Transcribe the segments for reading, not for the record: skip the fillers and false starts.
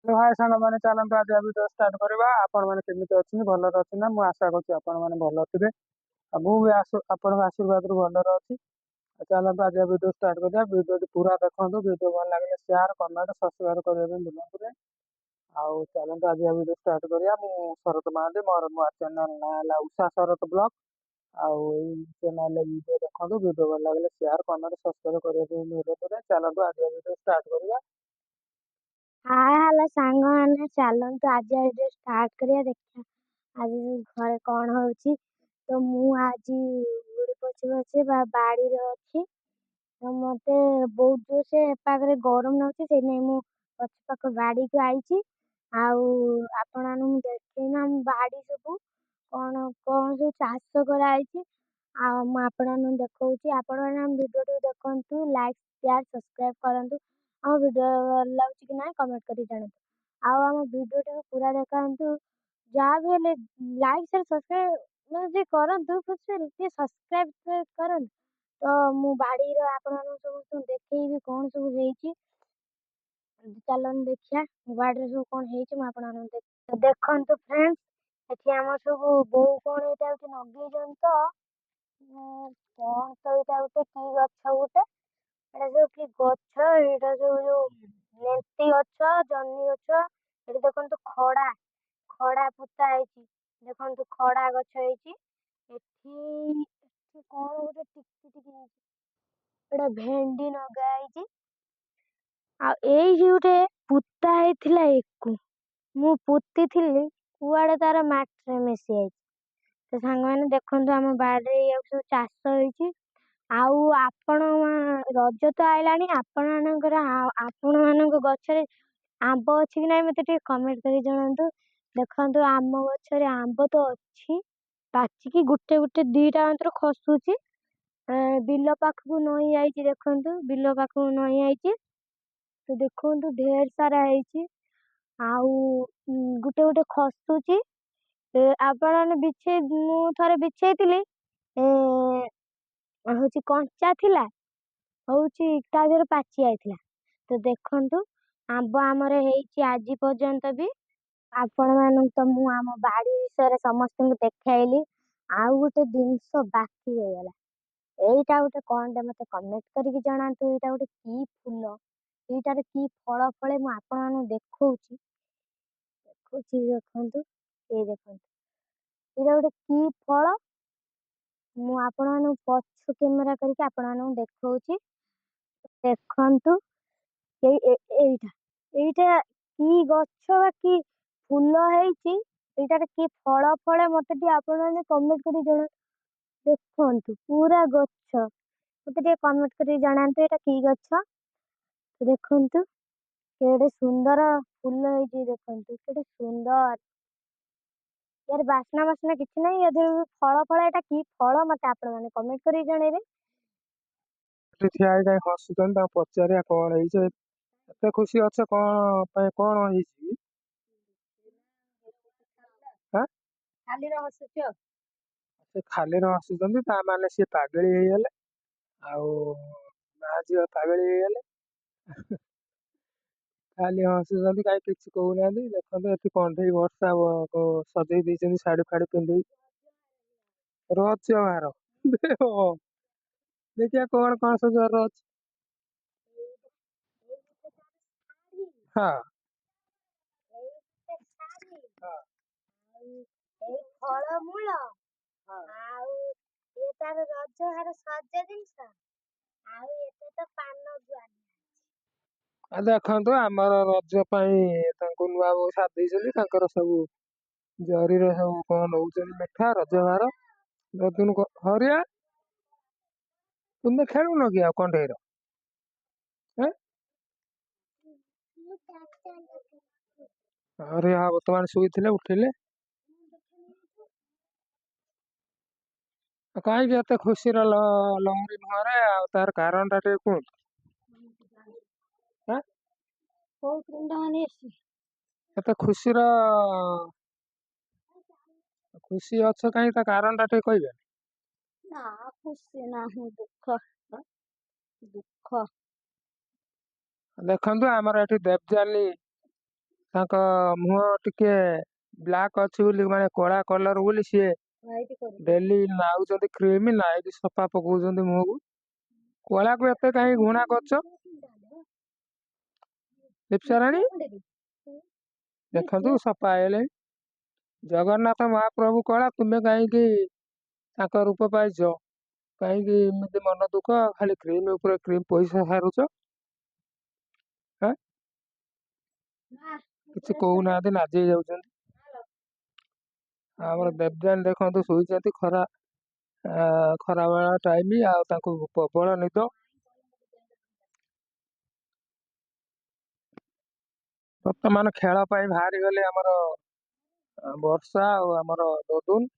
तो हाय सांग मैंने चलते आज भिडियो स्टार्ट करवा आपण मैंने केमी अच्छी भलर अच्छी ना मुझे आशा करुँच आपने भल थे मुझे आपण आशीर्वाद रु भलर अच्छी चलते आज भिडियो स्टार्ट करा भिडियो पूरा देखो भिडियो भल लगे शेयर कमेंट सब्सक्राइब करने भूलु आउ चलते आज भिडियो स्टार्ट करा शरत महांती मोर नुआ चैनल ना उषा शरत ब्लॉग आउ चैनल भिडियो देखो भिडियो भल लगे शेयर कमेंट सब्सक्राइब करने अनुरोध है चलते आज भिडियो स्टार्ट करा हाय हेलो साଙ୍ଗମାନେ ଚାଲନ୍ତୁ ଆଜି ଭିଡ଼ିଓ ଷ୍ଟାର୍ଟ କରିବା ଦେଖିବା ଆଜି ଘରେ କଣ ହଉଛି। ତ ମୁଁ ଆଜି ଗୁଡ଼ି ପଛେ ପଛେ ବାଡ଼ିରେ ଅଛି। ତ ମତେ ବହୁତ ଜୋରସେ ପାଖରେ ଗରମ ଲାଗୁଛି ସେଇଥିପାଇଁ ମୁଁ ପଛ ପାଖ ବାଡ଼ିକୁ ଆଇଛି। ଆଉ ଆପଣମାନଙ୍କୁ ମୁଁ ଦେଖେଇବି ଆମ ବାଡ଼ି ସବୁ କଣ କଣ ସବୁ ଚାଷ କରାହେଇଛି। ଆଉ ମୁଁ ଆପଣମାନଙ୍କୁ ଦେଖଉଛି ଆପଣମାନେ ଆମ ଭିଡ଼ିଓଟିକୁ ଦେଖନ୍ତୁ ଲାଇକ୍ ସେୟାର ସବସ୍କ୍ରାଇବ କରନ୍ତୁ। ଆମ ଭିଡ଼ିଓ ଭଲ ଲାଗୁଛି କି ନାହିଁ କମେଣ୍ଟ କରି ଜାଣନ୍ତୁ। ଆଉ ଆମ ଭିଡ଼ିଓଟିକୁ ପୁରା ଦେଖନ୍ତୁ ଯାହା ବି ହେଲେ ଲାଇକ୍ ସେୟାର ସବସ୍କ୍ରାଇବ ଯିଏ କରନ୍ତୁ ଟିକେ ସବସ୍କ୍ରାଇବ କରନ୍ତୁ। ତ ମୁଁ ବାଡ଼ିର ଆପଣମାନଙ୍କୁ ସମସ୍ତଙ୍କୁ ଦେଖେଇବି କଣ ସବୁ ହେଇଛି। ଚାଲନ୍ତୁ ଦେଖିବା ବାଡ଼ିରେ ସବୁ କଣ ହେଇଛି ମୁଁ ଆପଣମାନଙ୍କୁ ଦେଖନ୍ତୁ ଫ୍ରେଣ୍ଡସ୍ ଏଠି ଆମର ସବୁ ବୋଉ କଣ ଏଇଟା ଗୋଟେ ଲଗେଇଛନ୍ତି ତ କଣ ତ ଏଇଟା ଗୋଟେ କି ଗଛ ଗୋଟେ ଏଇଟା ସବୁ କି ଗଛ ଏଇଟା ସବୁ ଲେଣ୍ଟି ଗଛ ଜହ୍ନି ଗଛ ଏଠି ଦେଖନ୍ତୁ ଖଡ଼ା ପୋତା ହେଇଛି ଦେଖନ୍ତୁ ଖଡ଼ା ଗଛ ହେଇଛି ଏଠି କଣ ଗୋଟେ ଟିକି ଟିକି ହେଇଛି ଏଇଟା ଭେଣ୍ଡି ଲଗା ହେଇଛି। ଆଉ ଏଇଠି ଗୋଟେ ପୋତା ହେଇଥିଲା ଏକୁ ମୁଁ ପୋତିଥିଲି କୁଆଡେ ତାର ମାଟିରେ ମିଶି ଯାଇଛି। ତ ସାଙ୍ଗମାନେ ଦେଖନ୍ତୁ ଆମ ବାଡ଼ିରେ ଏଇଆକୁ ସବୁ ଚାଷ ହେଇଛି। ଆଉ ରଜ ତ ଆଇଲାଣି ଆପଣମାନଙ୍କ ଗଛରେ ଆମ୍ବ ଅଛି କି ନାହିଁ ମତେ ଟିକେ କମେଣ୍ଟ କରି ଜଣାନ୍ତୁ। ଦେଖନ୍ତୁ ଆମ ଗଛରେ ଆମ୍ବ ତ ଅଛି ପାଚିକି ଗୋଟେ ଗୋଟେ ଦିଟା ମାତ୍ର ଖସୁଛି। ବିଲ ପାଖକୁ ନଈ ଯାଇଛି ଦେଖନ୍ତୁ ବିଲ ପାଖକୁ ନଈ ଯାଇଛି। ତ ଦେଖନ୍ତୁ ଢେର ସାରା ହେଇଛି ଆଉ ଗୋଟେ ଗୋଟେ ଖସୁଛି। ମୁଁ ଥରେ ବିଛେଇଥିଲି ହଉଛି କଞ୍ଚା ଥିଲା ହଉଛି ତା ଦେହରେ ପାଚି ଯାଇଥିଲା। ତ ଦେଖନ୍ତୁ ଆମ୍ବ ଆମର ହେଇଛି ଆଜି ପର୍ଯ୍ୟନ୍ତ ବି ଆପଣମାନଙ୍କୁ ତ ମୁଁ ଆମ ବାଡ଼ି ବିଷୟରେ ସମସ୍ତଙ୍କୁ ଦେଖେଇଲି। ଆଉ ଗୋଟେ ଜିନିଷ ବାକି ରହିଗଲା ଏଇଟା ଗୋଟେ କଣଟେ ମତେ କମେଣ୍ଟ କରିକି ଜଣାନ୍ତୁ। ଏଇଟା ଗୋଟେ କି ଫୁଲ ଏଇଟାରେ କି ଫଳ ଫଳେ ମୁଁ ଆପଣମାନଙ୍କୁ ଦେଖଉଛି ଦେଖନ୍ତୁ ଏଇ ଦେଖନ୍ତୁ ଏଇଟା ଗୋଟେ କି ଫଳ ମୁଁ ଆପଣମାନଙ୍କୁ ପଛ କ୍ୟାମେରା କରିକି ଆପଣମାନଙ୍କୁ ଦେଖଉଛି। ଦେଖନ୍ତୁ ଏଇଟା କି ଗଛ ବା କି ଫୁଲ ହେଇଛି ଏଇଟାରେ କି ଫଳ ଫଳେ ମତେ ଟିକେ ଆପଣମାନେ କମେଣ୍ଟ କରି ଜଣାନ୍ତୁ। ଦେଖନ୍ତୁ ପୁରା ଗଛ ମତେ ଟିକେ କମେଣ୍ଟ କରି ଜଣାନ୍ତୁ ଏଇଟା କି ଗଛ। ଦେଖନ୍ତୁ କେଡେ ସୁନ୍ଦର ଫୁଲ ହେଇଛି ଦେଖନ୍ତୁ କେଡେ ସୁନ୍ଦର यार बास्ना बास्ना किसी नहीं यदि फल फल एटा की फल मते आपण माने कमेंट करी जणेबे। ठिया काई हसुचन पचारिया कौन है एत खुशी अच्छे कौन कौन है खाली हसुचंदी ता माने सी पागली ହେଇଗଲେ ଆଉ ମା ଝିଅ ପାଗଳି ହେଇଗଲେ ଖାଲି ହସୁଛନ୍ତି କାହିଁ କିଛି କହୁନାହାନ୍ତି। ଦେଖନ୍ତୁ ଏଠି କଣ୍ଢେଇ ବର୍ଷା ସଜେଇ ଦେଇଛନ୍ତି ଶାଢୀ ଫାଢୀ ପିନ୍ଧେଇ ରଜ ଭାର ଦେଖିବା କଣ କଣ ସବୁ ଜ୍ୱର ଅଛି। ହଁ ଫଳମୂଳ ଆଉ ଏ ତାର ରଜ ଭାର ସଜ ଜିନିଷ ଆଉ ଏତେ ତ ପାନ ଗୁଆ ଦେଖନ୍ତୁ ଆମର ରଜ ପାଇଁ ତାଙ୍କୁ ନୂଆ ବୋଉ ସାଥ ଦେଇଛନ୍ତି ତାଙ୍କର ସବୁ ଜରିରେ ସବୁ କଣ ନଉଛନ୍ତି ମିଠା ରଜ ଭାର ରଜନୁ ହରିଆ ତୁମେ ଖେଳୁନ କି ଆଉ କଣ୍ଢେଇର ହରିଆ ବର୍ତ୍ତମାନ ଶୋଇଥିଲେ ଉଠିଲେ କାହିଁକି ଏତେ ଖୁସିର ଲହରୀ ମୁହଁରେ ଆଉ ତାର କାରଣ ଟା ଟିକେ କୁହନ୍ତୁ। ଏତେ ଖୁସି ଅଛ କାହିଁ ତା କାରଣ ଟା ଟିକେ କହିବେ। ନା ଖୁସି ନାହିଁ ଦୁଃଖ ଦୁଃଖ। ଦେଖନ୍ତୁ ଆମର ଏଠି ଦେବଜାନୀ ତାଙ୍କ ମୁହଁ ଟିକେ ବ୍ଲାକ୍ ଅଛି ବୋଲି ମାନେ କଳା କଲର ବୋଲି ସିଏ ଡେଲି ନାଉଛନ୍ତି କ୍ରିମ ନାଇକି ସଫା ପକଉଛନ୍ତି ମୁହଁକୁ। କଳାକୁ ଏତେ କାହିଁ ଘୃଣା କରୁଛ ଲିପ୍ସା ରାଣୀ? ଦେଖନ୍ତୁ ସଫା ହେଇଗଲେ। ଜଗନ୍ନାଥ ମହାପ୍ରଭୁ କଳା, ତୁମେ କାହିଁକି ତାଙ୍କ ରୂପ ପାଇଛ? କାହିଁକି ଏମିତି ମନ ଦୁଃଖ, ଖାଲି କ୍ରିମ ଉପରେ କ୍ରିମ ପଇସା ସାରୁଛ? କିଛି କହୁନାହାନ୍ତି, ଲାଜେଇ ଯାଉଛନ୍ତି। ଆମର ଦେବଯାନୀ ଦେଖନ୍ତୁ ଶୋଇଛନ୍ତି, ଖରା ବେଳ ଟାଇମ, ଆଉ ତାଙ୍କୁ ପ୍ରବଳ ନିଦ। ବର୍ତ୍ତମାନ ଖେଳ ପାଇଁ ବାହାରି ଗଲେ ଆମର ବର୍ଷା ଆଉ ଆମର ଦଦୁନ।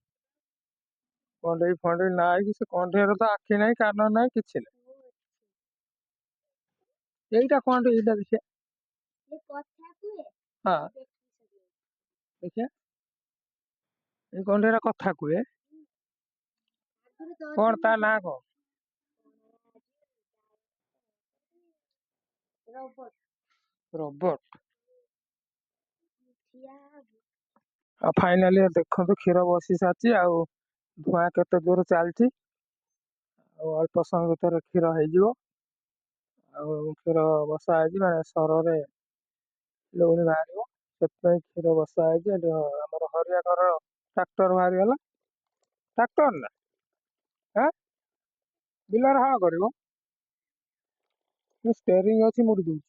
କଣ୍ଢେଇ ଫଣ୍ଡେଇ ନାହିଁ, ସେ କଣ୍ଢେଇର ତ ଆଖି ନାହିଁ, କାନ ନାହିଁ, କିଛି ନାହିଁ। ଏଇଟା କଣ ଏଇଟା ଦେଖିଆ? ହଁ ଦେଖିଆ, ଏଇ କଣ୍ଢେଇର କଥା କୁହେ? କଣ ତା ନାଁ କଣ? ରବଟ। ଆଉ ଫାଇନାଲି ଦେଖନ୍ତୁ କ୍ଷୀର ବସି ସାରିଛି, ଆଉ ଧୂଆଁ କେତେ ଦୂର ଚାଲିଛି। ଆଉ ଅଳ୍ପ ସମୟ ଭିତରେ କ୍ଷୀର ହେଇଯିବ। ଆଉ କ୍ଷୀର ବସା ହେଇଛି ମାନେ ସରରେ ଲହୁଣୀ ବାହାରିବ, ସେଥିପାଇଁ କ୍ଷୀର ବସା ହେଇଛି। ଏଠି ଆମର ହରିଆଙ୍କର ଟ୍ରାକ୍ଟର ବାହାରିଗଲା। ଟ୍ରାକ୍ଟର ନା ବିଲରେ ହଳ କରିବ, ଷ୍ଟେରିଂ ଅଛି ମୁଡି ଦଉଛି।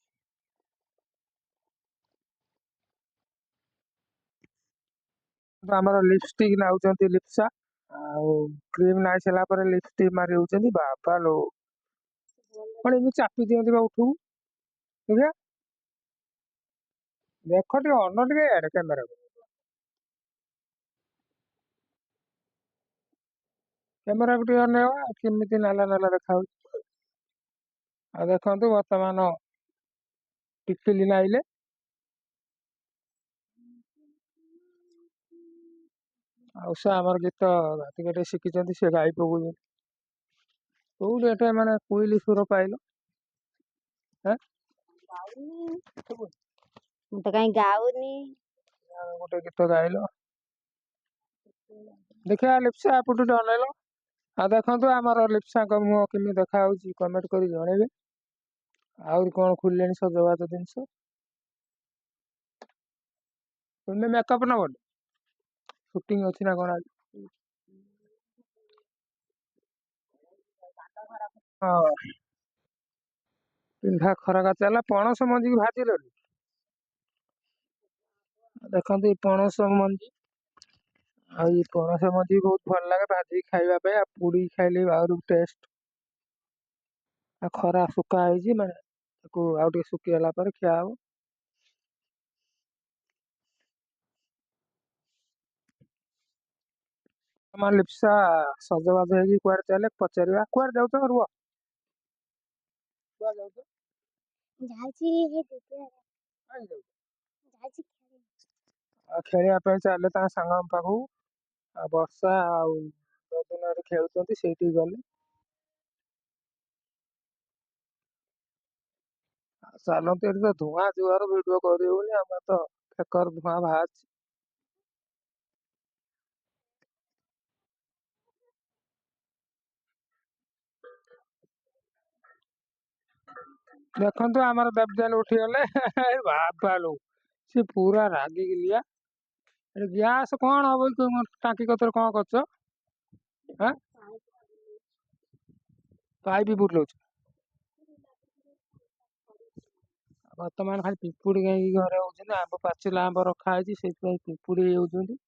ଆମର ଲିପଷ୍ଟିକ ନାଉଛନ୍ତି ଲିପ୍ସା, ଆଉ କ୍ରିମ ନାଇ ସାରିଲା ପରେ ଲିପଷ୍ଟିକ ମାରି ହଉଛନ୍ତି। ବାପା ଲୋ, କଣ ଏମିତି ଚାପି ଦିଅନ୍ତି ବା ଉଠକୁ? ଦେଖିଆ, ଦେଖ ଟିକେ ଅନ ଟିକେ ଇଆଡେ କ୍ୟାମେରା, କ୍ୟାମେରାକୁ ଟିକେ ଅନେଇବ, କେମିତି ନାଲା ନାଲା ଦେଖାଯାଉଛି। ଆଉ ଦେଖନ୍ତୁ ବର୍ତ୍ତମାନ ଟିକିଲି ନାଇଲେ। ଆଉ ସେ ଆମର ଗୀତ ଟିକେ ଟିକେ ଶିଖିଛନ୍ତି, ସେ ଗାଇ ପକଉଛନ୍ତି। କୋଉଠି ଏଟା ମାନେ କୋଇଲି ସୁର ପାଇଲ? ମୁଁ ତ କାଇଁ ଗାଉନି। ଗୋଟେ ଗୀତ ଗାଇଲ, ଦେଖିବା ଲିପ୍ସା ଏପଟୁ ଟିକେ ଅନେଇଲ। ଆଉ ଦେଖନ୍ତୁ ଆମର ଲିପ୍ସାଙ୍କ ମୁହଁ କେମିତି ଦେଖା ହଉଛି, କମେଣ୍ଟ କରି ଜଣେଇବେ। ଆହୁରି କଣ ଖୋଲିଲେଣି ସଜବାଜ ଜିନିଷ। ତୁମେ ମେକଅପ ନବନି, ସୁଟିଂ ଅଛି ନା କଣ ଆଜି? ହଁ, ପିନ୍ଧା ଖରାକା ଚାଲିଲା। ପଣସ ମଞ୍ଜିକି ଭାଜିଲନି? ଦେଖନ୍ତୁ ଏଇ ପଣସ ମଞ୍ଜି, ଆଉ ଏଇ ପଣସ ମଞ୍ଜି ବହୁତ ଭଲ ଲାଗେ ଭାଜିକି ଖାଇବା ପାଇଁ, ଆଉ ପୋଡିକି ଖାଇଲେ ଆହୁରି ଟେଷ୍ଟ। ଆଉ ଖରା ଶୁଖା ହେଇଛି, ମାନେ ତାକୁ ଆଉ ଟିକେ ଶୁଖିଗଲା ପରେ ଖିଆ ହବ। ତମ ଲିପ୍ସା ସଜବାଜ ହେଇକି କୁଆଡେ ଚାଲେ, ପଚାରିବା କୁଆଡେ ଯାଉଛ? ରୁହ, କୁଆଡେ ଯାଉଛ? ଆଉ ଖେଳିବା ପାଇଁ ଚାଲିଲେ ତାଙ୍କ ସାଙ୍ଗଙ୍କ ପାଖକୁ। ଆଉ ବର୍ଷା ଆଉ ଦଦୁନ ଖେଳୁଛନ୍ତି, ସେଇଠିକି ଗଲେ। ଚାଲନ୍ତୁ, ଏଠି ତ ଧୂଆଁ ଜୁଆର ଭିଡିଓ କରିହଉନି, ଆମର ତ ଫେକର ଧୂଆଁ ବାହାରିଛି। ଦେଖନ୍ତୁ ଆମର ଦେବଯାନୀ ଉଠିଗଲେ। ବାପା ଲୋ, ସେ ପୁରା ରାଗିକି ଲିଆ। ଗ୍ୟାସ କଣ ହବ? ଟାଙ୍କି କତିରେ କଣ କରୁଛ? ପାଇପ୍ ବୁଲଉଛ? ବର୍ତ୍ତମାନ ଖାଲି ପିମ୍ପୁଡି କାହିଁକି ଘରେ ହଉଛନ୍ତି? ଆମ୍ବ ପାଚିଲା ଆମ୍ବ ରଖା ହେଇଛି, ସେଇଥିପାଇଁ ପିମ୍ପୁଡି ହେଇଯାଉଛନ୍ତି।